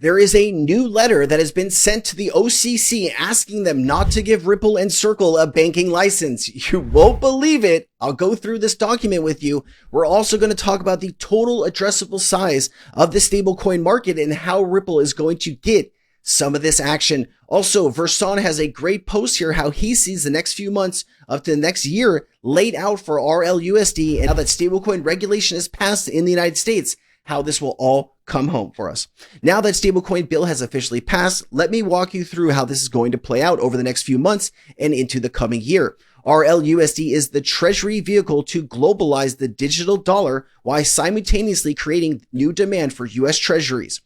There is a new letter that has been sent to the OCC asking them not to give Ripple and Circle a banking license. You won't believe it. I'll go through this document with you. We're also going to talk about the total addressable size of the stablecoin market and how Ripple is going to get some of this action. Also, Verson has a great post here how he sees the next few months up to the next year laid out for RLUSD, and now that stablecoin regulation is passed in the United States, how this will all come home for us. Now that stablecoin bill has officially passed, let me walk you through how this is going to play out over the next few months and into the coming year. RLUSD is the treasury vehicle to globalize the digital dollar while simultaneously creating new demand for US treasuries.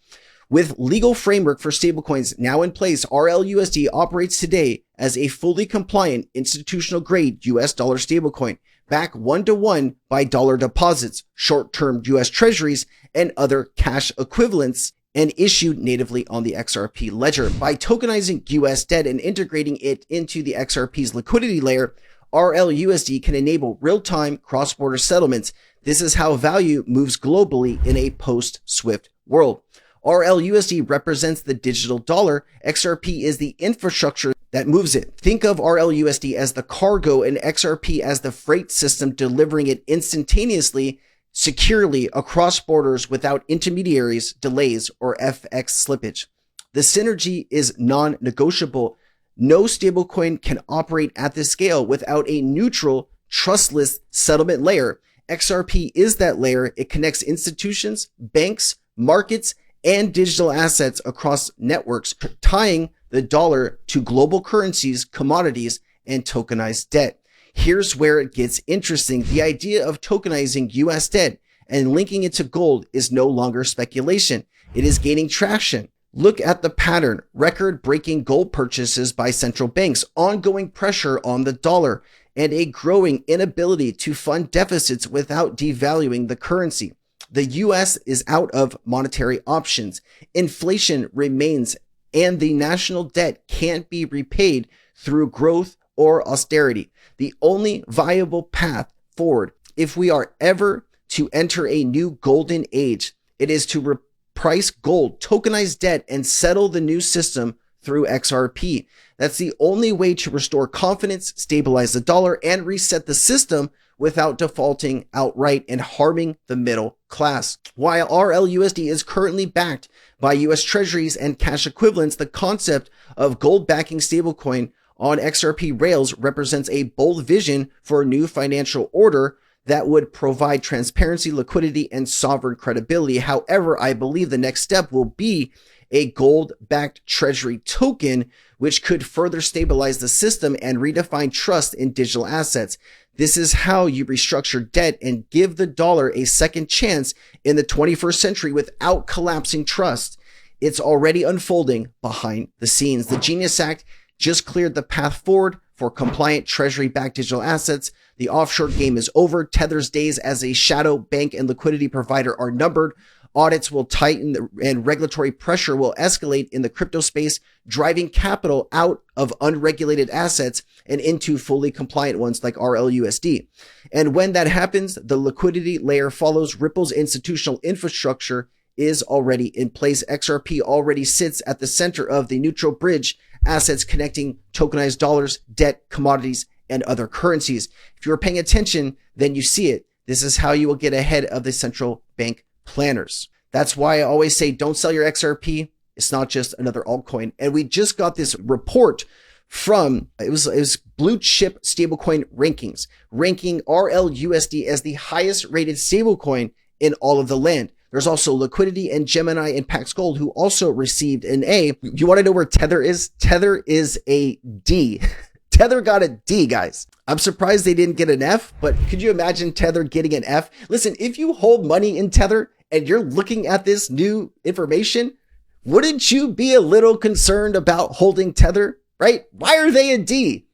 With legal framework for stablecoins now in place, RLUSD operates today as a fully compliant institutional grade US dollar stablecoin, backed one-to-one by dollar deposits, short-term US treasuries, and other cash equivalents, and issued natively on the XRP ledger. By tokenizing US debt and integrating it into the XRP's liquidity layer, RLUSD can enable real-time cross-border settlements. This is how value moves globally in a post-SWIFT world. RLUSD represents the digital dollar. XRP is the infrastructure that moves it. Think of RLUSD as the cargo and XRP as the freight system delivering it instantaneously, securely across borders without intermediaries, delays, or FX slippage. The synergy is non-negotiable. No stablecoin can operate at this scale without a neutral, trustless settlement layer. XRP is that layer. It connects institutions, banks, markets, and digital assets across networks, tying the dollar to global currencies, commodities, and tokenized debt. Here's where it gets interesting. The idea of tokenizing US debt and linking it to gold is no longer speculation. It is gaining traction. Look at the pattern: record-breaking gold purchases by central banks, ongoing pressure on the dollar, and a growing inability to fund deficits without devaluing the currency. The US is out of monetary options. Inflation remains, and the national debt can't be repaid through growth or austerity. The only viable path forward, if we are ever to enter a new golden age, it is to reprice gold, tokenize debt, and settle the new system through XRP. That's the only way to restore confidence, stabilize the dollar, and reset the system without defaulting outright and harming the middle class. While RLUSD is currently backed by US treasuries and cash equivalents, the concept of gold backing stablecoin on XRP rails represents a bold vision for a new financial order that would provide transparency, liquidity, and sovereign credibility. However, I believe the next step will be a gold-backed treasury token, which could further stabilize the system and redefine trust in digital assets. This is how you restructure debt and give the dollar a second chance in the 21st century without collapsing trust. It's already unfolding behind the scenes. The Genius Act just cleared the path forward for compliant treasury-backed digital assets. The offshore game is over. Tether's days as a shadow bank and liquidity provider are numbered. Audits will tighten and regulatory pressure will escalate in the crypto space, driving capital out of unregulated assets and into fully compliant ones like RLUSD. And when that happens, the liquidity layer follows. Ripple's institutional infrastructure is already in place. XRP already sits at the center of the neutral bridge, assets connecting tokenized dollars, debt, commodities, and other currencies. If you're paying attention, then you see it. This is how you will get ahead of the central bank planners. That's why I always say don't sell your XRP. It's not just another altcoin. And we just got this report from, it was Blue Chip Stablecoin Rankings, ranking RLUSD as the highest rated stablecoin in all of the land. There's also Liquidity and Gemini and Pax Gold, who also received an A. You want to know where Tether is? Tether is a D. Tether got a D, guys. I'm surprised they didn't get an F, but could you imagine Tether getting an F? Listen, if you hold money in Tether and you're looking at this new information, wouldn't you be a little concerned about holding Tether, right? Why are they a D?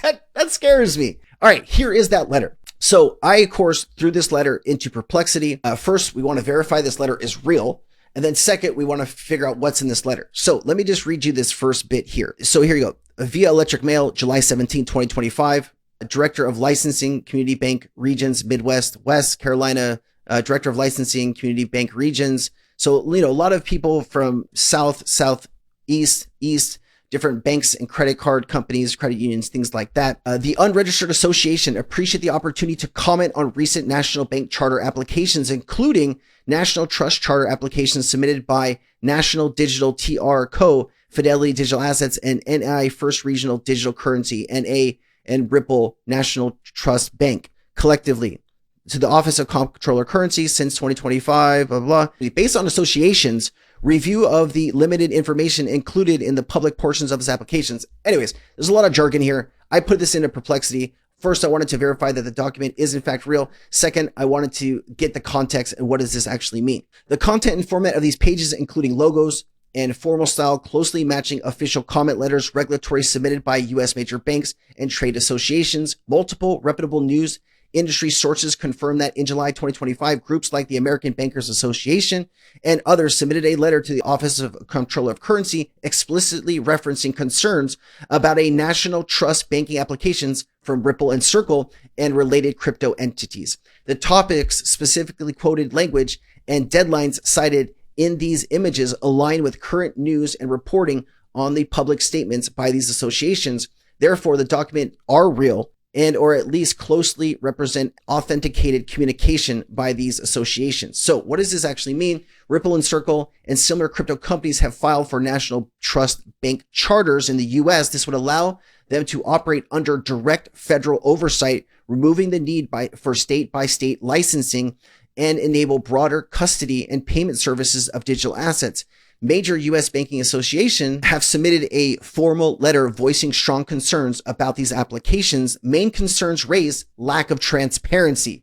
That scares me. All right, here is that letter. So I, of course, threw this letter into perplexity. First, we want to verify this letter is real. And then second, we want to figure out what's in this letter. So let me just read you this first bit here. So here you go. Via electric mail, July 17, 2025, Director of Licensing, Community Bank Regions, Midwest, West Carolina, Director of Licensing, Community Bank Regions, So, a lot of people from south, southeast, east, different banks and credit card companies, credit unions, things like that. The Unregistered Association appreciate the opportunity to comment on recent national bank charter applications, including National Trust Charter applications submitted by National Digital TR Co., Fidelity Digital Assets, and NI First Regional Digital Currency, NA, and Ripple National Trust Bank, collectively, to the Office of Comptroller Currency since 2025, blah, blah, blah. Based on associations, review of the limited information included in the public portions of this applications. Anyways, there's a lot of jargon here. I put this into Perplexity. First, I wanted to verify that the document is in fact real. Second, I wanted to get the context and what does this actually mean. The content and format of these pages, including logos and formal style, closely matching official comment letters, regulatory submitted by U.S. major banks and trade associations. Multiple reputable news industry sources confirm that in July 2025, groups like the American Bankers Association and others submitted a letter to the Office of Comptroller of Currency explicitly referencing concerns about a national trust banking applications from Ripple and Circle and related crypto entities. The topics, specifically quoted language, and deadlines cited in these images align with current news and reporting on the public statements by these associations. Therefore, the document are real and or at least closely represent authenticated communication by these associations. So what does this actually mean? Ripple and Circle and similar crypto companies have filed for national trust bank charters in the US. This would allow them to operate under direct federal oversight, removing the need for state-by-state licensing and enable broader custody and payment services of digital assets. Major U.S. banking associations have submitted a formal letter voicing strong concerns about these applications. Main concerns raised lack of transparency.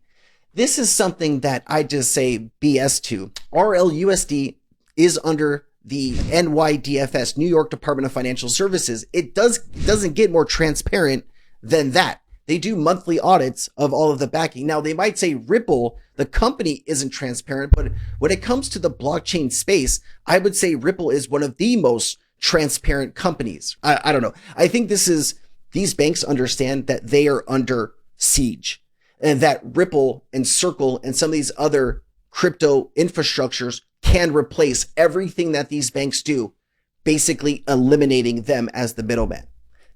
This is something that I just say BS to. RLUSD is under the NYDFS, New York Department of Financial Services. It doesn't get more transparent than that. They do monthly audits of all of the backing. Now, they might say Ripple, the company, isn't transparent, but when it comes to the blockchain space, I would say Ripple is one of the most transparent companies. I don't know. I think these banks understand that they are under siege and that Ripple and Circle and some of these other crypto infrastructures can replace everything that these banks do, basically eliminating them as the middleman.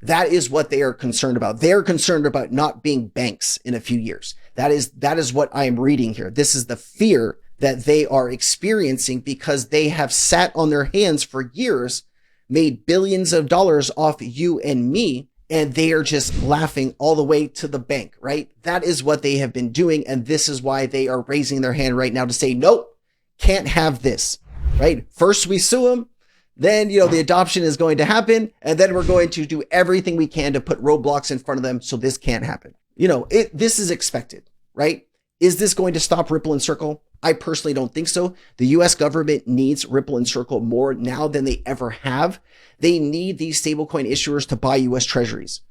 That is what they are concerned about. They're concerned about not being banks in a few years. That is what I am reading here. This is the fear that they are experiencing because they have sat on their hands for years, made billions of dollars off you and me, and they are just laughing all the way to the bank, right? That is what they have been doing. And this is why they are raising their hand right now to say, nope, can't have this, right? First we sue them. Then, the adoption is going to happen, and then we're going to do everything we can to put roadblocks in front of them so this can't happen. This is expected, right? Is this going to stop Ripple and Circle? I personally don't think so. The US government needs Ripple and Circle more now than they ever have. They need these stablecoin issuers to buy US treasuries.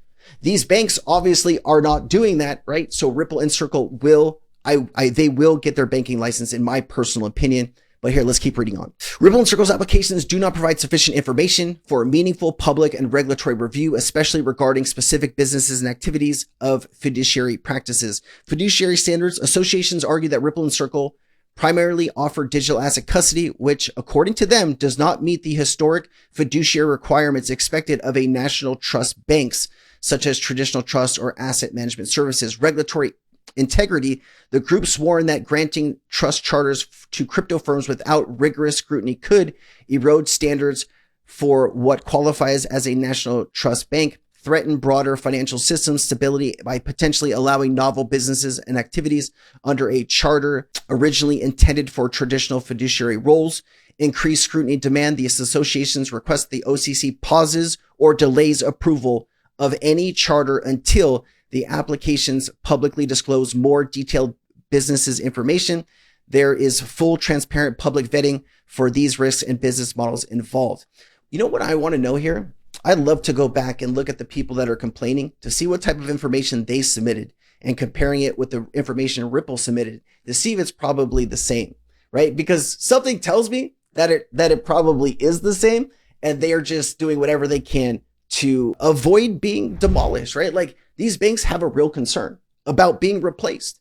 These banks obviously are not doing that, right? So Ripple and Circle will get their banking license, in my personal opinion. But here, let's keep reading on. Ripple and Circle's applications do not provide sufficient information for meaningful public and regulatory review, especially regarding specific businesses and activities of fiduciary practices. Fiduciary standards associations argue that Ripple and Circle primarily offer digital asset custody, which, according to them, does not meet the historic fiduciary requirements expected of a national trust banks, such as traditional trust or asset management services. Regulatory integrity, the group warned that granting trust charters to crypto firms without rigorous scrutiny could erode standards for what qualifies as a national trust bank, threaten broader financial system stability by potentially allowing novel businesses and activities under a charter originally intended for traditional fiduciary roles, increase scrutiny demand. These associations request the OCC pauses or delays approval of any charter until the applications publicly disclose more detailed businesses information. There is full transparent public vetting for these risks and business models involved. You know what I want to know here? I'd love to go back and look at the people that are complaining to see what type of information they submitted and comparing it with the information Ripple submitted to see if it's probably the same, right? Because something tells me that it probably is the same, and they are just doing whatever they can to avoid being demolished, right? Like, these banks have a real concern about being replaced,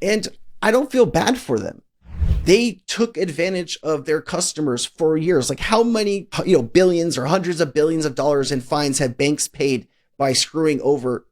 and I don't feel bad for them. They took advantage of their customers for years. Like how many, billions or hundreds of billions of dollars in fines have banks paid by screwing over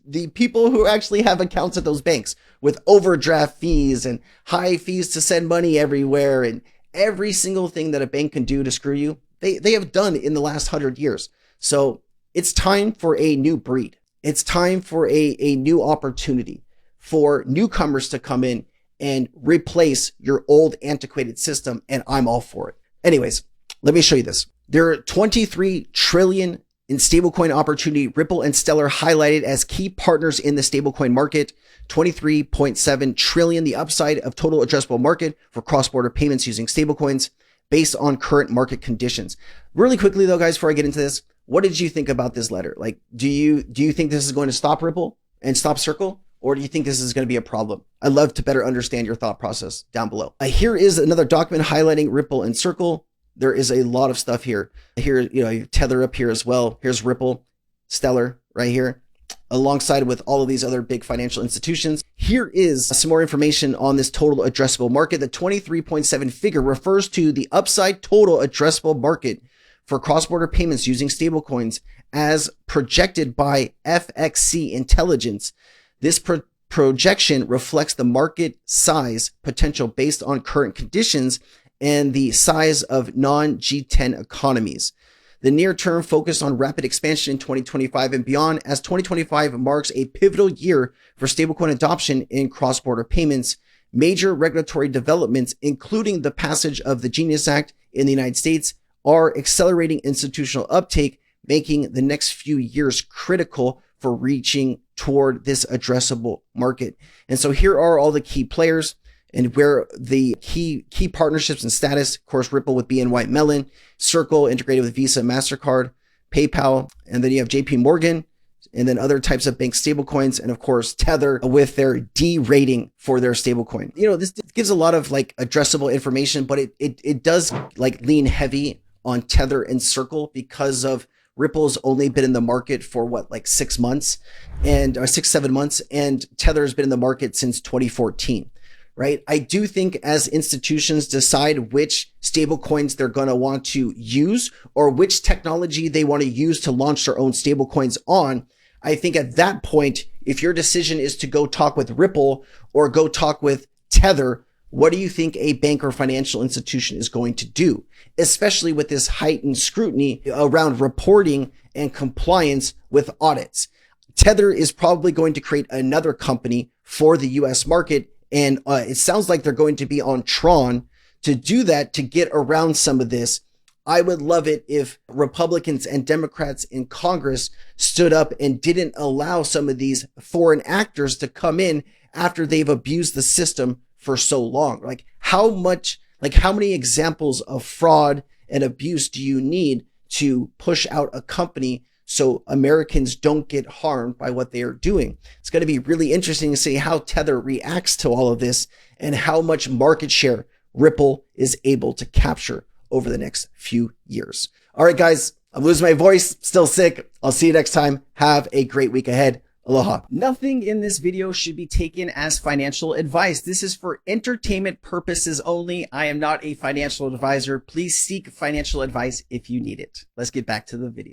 the people who actually have accounts at those banks with overdraft fees and high fees to send money everywhere, and every single thing that a bank can do to screw you, they have done in the last 100 years. So it's time for a new breed. It's time for a new opportunity for newcomers to come in and replace your old antiquated system. And I'm all for it. Anyways, let me show you this. There are 23 trillion in stablecoin opportunity, Ripple and Stellar highlighted as key partners in the stablecoin market. 23.7 trillion, the upside of total addressable market for cross-border payments using stablecoins based on current market conditions. Really quickly though, guys, before I get into this, what did you think about this letter? Like, do you think this is going to stop Ripple and stop Circle? Or do you think this is going to be a problem? I'd love to better understand your thought process down below. Here is another document highlighting Ripple and Circle. There is a lot of stuff here. Here, you Tether up here as well. Here's Ripple, Stellar right here, alongside with all of these other big financial institutions. Here is some more information on this total addressable market. The 23.7 figure refers to the upside total addressable market for cross-border payments using stablecoins as projected by FXC Intelligence. This projection reflects the market size potential based on current conditions and the size of non-G10 economies. The near term focus on rapid expansion in 2025 and beyond, as 2025 marks a pivotal year for stablecoin adoption in cross-border payments. Major regulatory developments, including the passage of the Genius Act in the United States, are accelerating institutional uptake, making the next few years critical for reaching toward this addressable market. And so here are all the key players and where the key partnerships and status. Of course, Ripple with BNY Mellon, Circle integrated with Visa, MasterCard, PayPal, and then you have JP Morgan, and then other types of bank stablecoins, and of course, Tether with their D rating for their stablecoin. This gives a lot of like addressable information, but it does like lean heavy on Tether and Circle because of Ripple's only been in the market for like 6 months and 7 months, and Tether has been in the market since 2014, right? I do think as institutions decide which stable coins they're going to want to use or which technology they want to use to launch their own stable coins on, I think at that point, if your decision is to go talk with Ripple or go talk with Tether, what do you think a bank or financial institution is going to do, especially with this heightened scrutiny around reporting and compliance with audits? Tether is probably going to create another company for the US market. And it sounds like they're going to be on Tron to do that, to get around some of this. I would love it if Republicans and Democrats in Congress stood up and didn't allow some of these foreign actors to come in after they've abused the system for so long. Like how many examples of fraud and abuse do you need to push out a company so Americans don't get harmed by what they are doing? It's going to be really interesting to see how Tether reacts to all of this and how much market share Ripple is able to capture over the next few years. All right, guys, I'm losing my voice, still sick. I'll see you next time. Have a great week ahead. Aloha. Nothing in this video should be taken as financial advice. This is for entertainment purposes only. I am not a financial advisor. Please seek financial advice if you need it. Let's get back to the video.